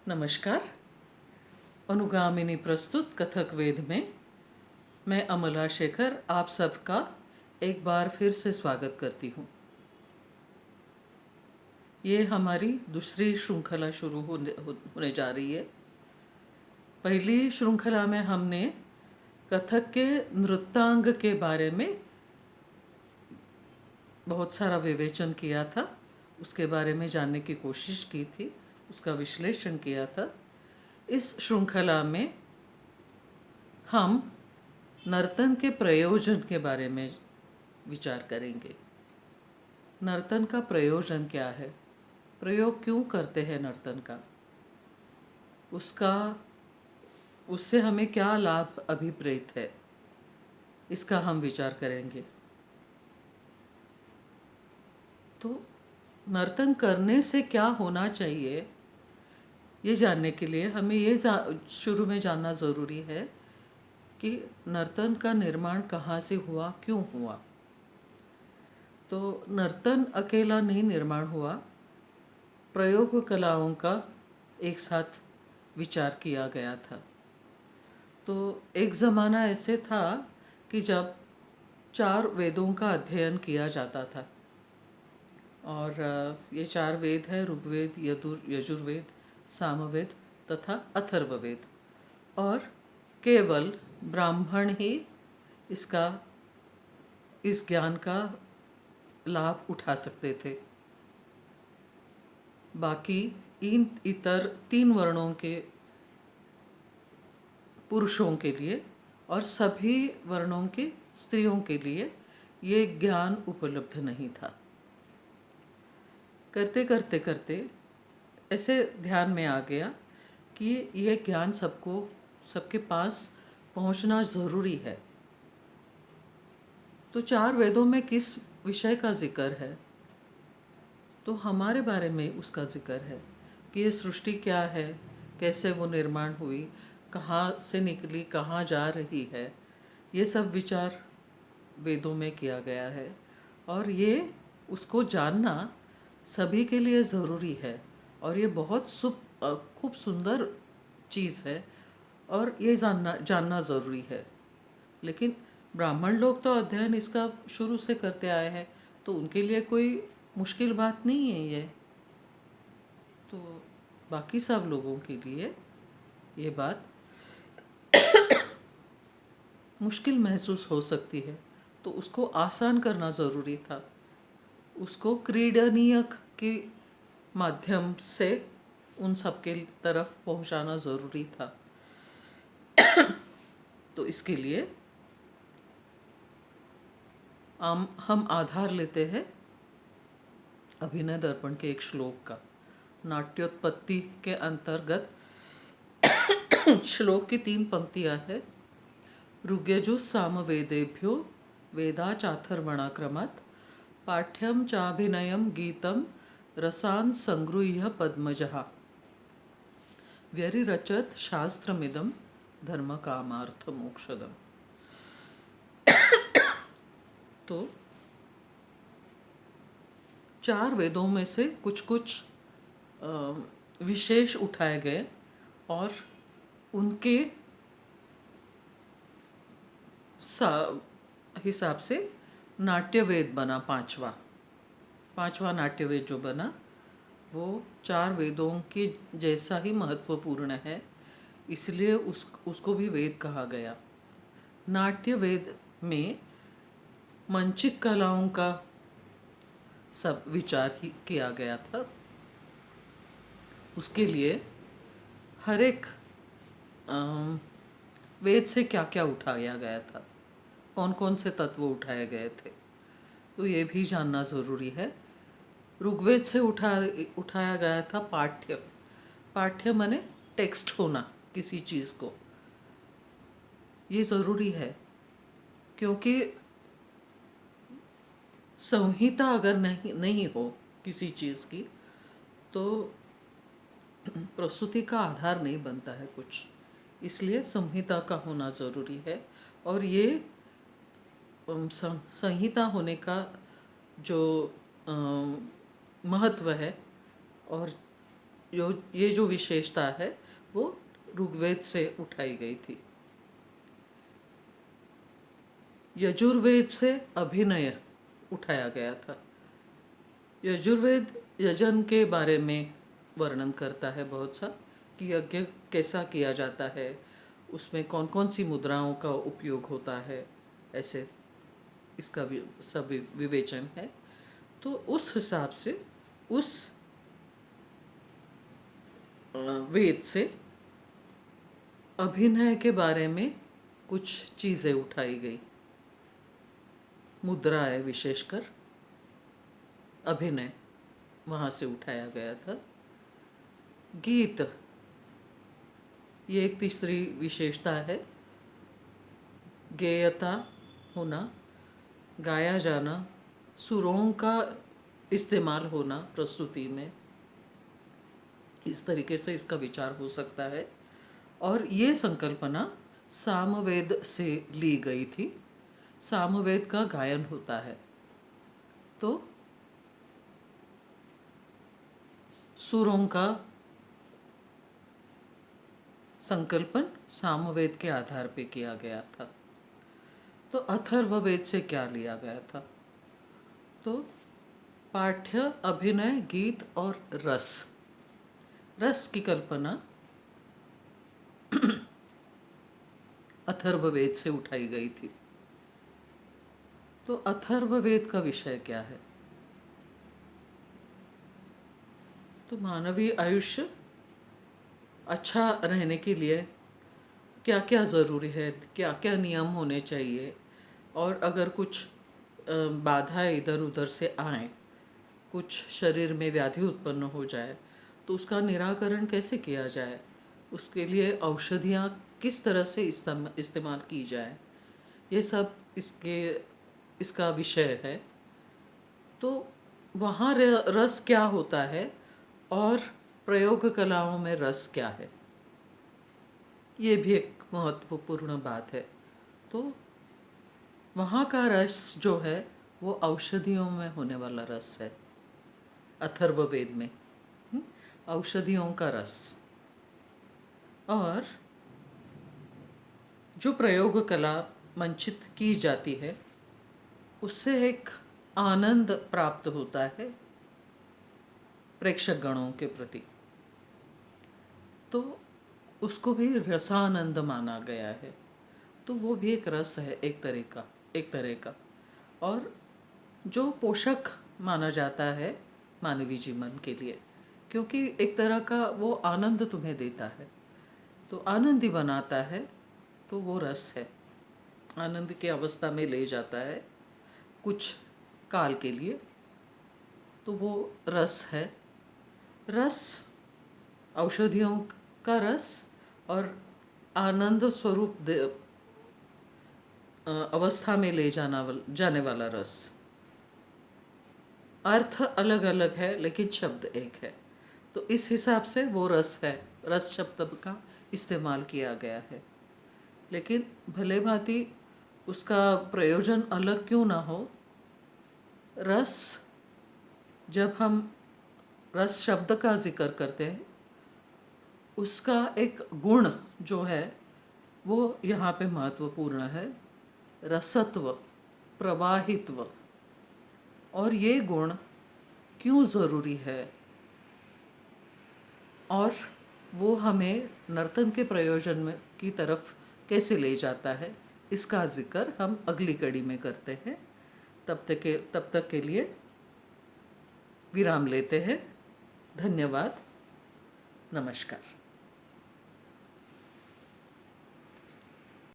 नमस्कार। अनुगामिनी प्रस्तुत कथक वेद में मैं अमला शेखर आप सबका एक बार फिर से स्वागत करती हूँ। ये हमारी दूसरी श्रृंखला शुरू होने जा रही है। पहली श्रृंखला में हमने कथक के नृत्यांग के बारे में बहुत सारा विवेचन किया था, उसके बारे में जानने की कोशिश की थी, उसका विश्लेषण किया था। इस श्रृंखला में हम नर्तन के प्रयोजन के बारे में विचार करेंगे। नर्तन का प्रयोजन क्या है, प्रयोग क्यों करते हैं नर्तन का, उससे हमें क्या लाभ अभिप्रेत है, इसका हम विचार करेंगे। तो नर्तन करने से क्या होना चाहिए, ये जानने के लिए हमें ये शुरू में जानना ज़रूरी है कि नर्तन का निर्माण कहाँ से हुआ, क्यों हुआ। तो नर्तन अकेला नहीं निर्माण हुआ, प्रयोग कलाओं का एक साथ विचार किया गया था। तो एक ज़माना ऐसे था कि जब 4 वेदों का अध्ययन किया जाता था, और ये 4 वेद हैं ऋग्वेद, यजुर्वेद, सामवेद तथा अथर्ववेद, और केवल ब्राह्मण ही इस ज्ञान का लाभ उठा सकते थे। बाकी इन इतर 3 वर्णों के पुरुषों के लिए और सभी वर्णों की स्त्रियों के लिए ये ज्ञान उपलब्ध नहीं था। करते करते करते ऐसे ध्यान में आ गया कि ये ज्ञान सबके पास पहुंचना ज़रूरी है। तो 4 वेदों में किस विषय का जिक्र है, तो हमारे बारे में उसका जिक्र है कि ये सृष्टि क्या है, कैसे वो निर्माण हुई, कहाँ से निकली, कहाँ जा रही है, ये सब विचार वेदों में किया गया है। और ये उसको जानना सभी के लिए ज़रूरी है, और ये बहुत खूब सुंदर चीज़ है, और ये जानना ज़रूरी है। लेकिन ब्राह्मण लोग तो अध्ययन इसका शुरू से करते आए हैं, तो उनके लिए कोई मुश्किल बात नहीं है ये। तो बाकी सब लोगों के लिए ये बात मुश्किल महसूस हो सकती है, तो उसको आसान करना ज़रूरी था, उसको क्रीडनीय के माध्यम से उन सबके तरफ पहुंचाना ज़रूरी था। तो इसके लिए हम आधार लेते हैं अभिनय दर्पण के एक श्लोक का। नाट्योत्पत्ति के अंतर्गत श्लोक की 3 पंक्तियां हैं। ऋग्यजुः सामवेदेभ्यो वेदाचाथर्वणाक्रमात् पाठ्यं चाभिनयं गीतं रसान् संगृह्य पद्मजः व्यरिरचत शास्त्रमिदं धर्मकामार्थ मोक्षदम्। तो 4 वेदों में से कुछ विशेष उठाए गए, और उनके हिसाब से नाट्यवेद बना। पांचवा नाट्यवेद जो बना वो 4 वेदों के जैसा ही महत्वपूर्ण है, इसलिए उसको भी वेद कहा गया। नाट्यवेद में मंचित कलाओं का सब विचार ही किया गया था। उसके लिए हर एक वेद से क्या क्या उठाया गया था, कौन कौन से तत्व उठाए गए थे, तो ये भी जानना ज़रूरी है। ऋग्वेद से उठाया गया था पाठ्य माने टेक्स्ट होना किसी चीज़ को, ये ज़रूरी है, क्योंकि संहिता अगर नहीं हो किसी चीज़ की, तो प्रस्तुति का आधार नहीं बनता है कुछ, इसलिए संहिता का होना ज़रूरी है। और ये संहिता होने का जो महत्व है, और ये जो विशेषता है वो ऋग्वेद से उठाई गई थी। यजुर्वेद से अभिनय उठाया गया था। यजुर्वेद यजन के बारे में वर्णन करता है बहुत सा, कि यज्ञ कैसा किया जाता है, उसमें कौन कौन सी मुद्राओं का उपयोग होता है, ऐसे इसका सब विवेचन है। तो उस हिसाब से उस वेद से अभिनय के बारे में कुछ चीज़ें उठाई गई। मुद्राएं, विशेषकर अभिनय वहाँ से उठाया गया था। गीत, ये एक तीसरी विशेषता है। गेयता होना, गाया जाना, सुरों का इस्तेमाल होना प्रस्तुति में, इस तरीके से इसका विचार हो सकता है। और ये संकल्पना सामवेद से ली गई थी। सामवेद का गायन होता है, तो सुरों का संकल्पन सामवेद के आधार पे किया गया था। तो अथर्ववेद से क्या लिया गया था? तो पाठ्य, अभिनय, गीत और रस, रस की कल्पना अथर्ववेद से उठाई गई थी। तो अथर्ववेद का विषय क्या है? तो मानवीय आयुष्य अच्छा रहने के लिए क्या क्या ज़रूरी है, क्या क्या नियम होने चाहिए, और अगर कुछ बाधाएं इधर उधर से आए, कुछ शरीर में व्याधि उत्पन्न हो जाए, तो उसका निराकरण कैसे किया जाए, उसके लिए औषधियाँ किस तरह से इस्तेमाल की जाए, ये सब इसका विषय है। तो वहाँ रस क्या होता है और प्रयोग कलाओं में रस क्या है, ये भी एक महत्वपूर्ण बात है। तो वहाँ का रस जो है वो औषधियों में होने वाला रस है, अथर्ववेद में औषधियों का रस। और जो प्रयोग कला मंचित की जाती है उससे एक आनंद प्राप्त होता है प्रेक्षक गणों के प्रति, तो उसको भी रसानंद माना गया है। तो वो भी एक रस है, एक तरह का। और जो पोषक माना जाता है मानवीय जीवन के लिए, क्योंकि एक तरह का वो आनंद तुम्हें देता है, तो आनंदी बनाता है, तो वो रस है, आनंद की अवस्था में ले जाता है कुछ काल के लिए, तो वो रस है। रस, औषधियों का रस और आनंद स्वरूप अवस्था में ले जाने वाला रस, अर्थ अलग अलग है लेकिन शब्द एक है। तो इस हिसाब से वो रस है, रस शब्द का इस्तेमाल किया गया है। लेकिन भले भांति उसका प्रयोजन अलग क्यों ना हो, रस, जब हम रस शब्द का जिक्र करते हैं, उसका एक गुण जो है वो यहाँ पे महत्वपूर्ण है, रसत्व, प्रवाहित्व। और ये गुण क्यों ज़रूरी है और वो हमें नर्तन के प्रयोजन में की तरफ कैसे ले जाता है, इसका जिक्र हम अगली कड़ी में करते हैं। तब तक के लिए विराम लेते हैं। धन्यवाद। नमस्कार।